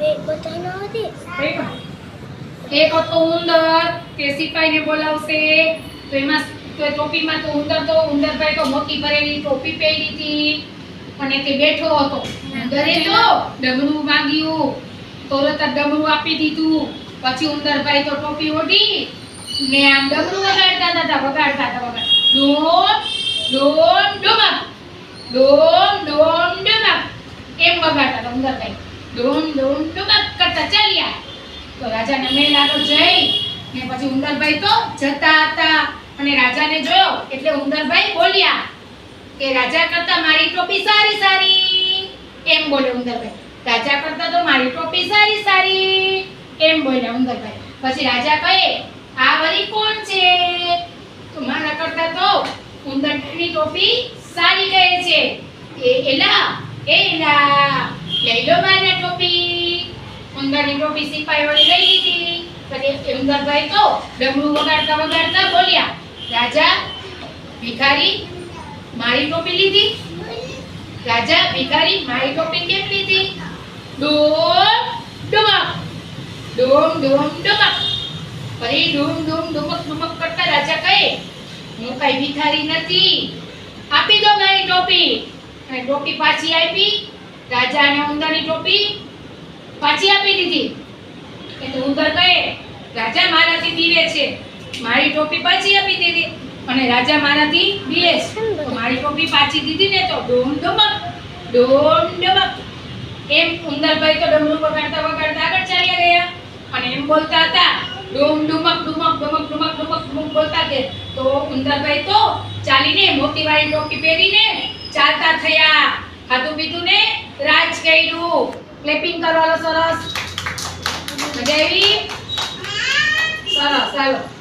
એક બતાનો હતી એક હતો ઉંદર તે સિપાહીને બોલાવશે તો એમાં તો ટોપીમાં તો ઉંદરભાઈ તો મોટી ભરેલી ટોપી પહેરી હતી અને તે બેઠો હતો ઉંદરે તો ડમરું માંગ્યું તરત જ ડમરું આપી દીધું પછી ઉંદરભાઈ તો ટોપી ઓઢી ને આમ ડમરું વગાડતા હતા ડોમ ડોમ ડોમક ડોમ ડોમ ડોમક એમ વગાડતા હતા ઉંદરભાઈ ડોમ ડોમ ડોમક કરતા ચાલ્યા તો રાજાના મહેલ આગળ જઈ ને પછી ઉંદરભાઈ તો જતા હતા અને રાજાને જોયો એટલે ઉંદરભાઈ બોલ્યા કે રાજા કરતા મારી ટોપી સારી સારી એમ બોલે ઉંદરભાઈ રાજા કરતા તો મારી ટોપી સારી સારી એમ બોલ્યા ઉંદરભાઈ પછી રાજા કહે આ વળી કોણ છે તો મારા કરતા તો ઉંદરની ટોપી સારી કહે છે એલા લઈ લો મારી ટોપી ઉંદરની ટોપી સિપાઈ વળી લઈ લીધી પછી ઉંદરભાઈ તો ડમરું વગાડતા વગાડતા બોલ્યા રાજા ભિખારી મારી ટોપી લીધી રાજા ભિખારી મારી ટોપી કેમ લીધી ડોમ ડુમક ડોમ ડોમ ડુમક ફરી ડોમ ડોમ ડુમક ડુમક કરતા રાજા કહે હું કઈ ભિખારી નથી આપી દો મારી ટોપી અને ટોપી પાછી આપી રાજા અને ઉંદરની ટોપી પાછી આપી દીધી એટલે ઉંદર કહે રાજા મારાથી બીવે છે મારી ટોપી પાછી આપી દીધી અને રાજા મારાથી બીવે છે તો મારી ટોપી પાછી દીધી ને તો ડોમ ડમક એમ ઉંદરભાઈ તો ડમરું વગાડતા વગાડતા આગળ ચાલ્યા ગયા અને એમ બોલતા હતા ડોમ ડુમક ડુમક ડુમક ડુમક ડુમક ડુમક બોલતા કે તો ઉંદરભાઈ તો ચાલીને મોટી વાળી ટોપી પહેરીને ચાલતા થયા ખાધું પીધું ને રાજ કર્યું ક્લેપિંગ કરવાનો સરસ મજા આવી સરસ ચાલો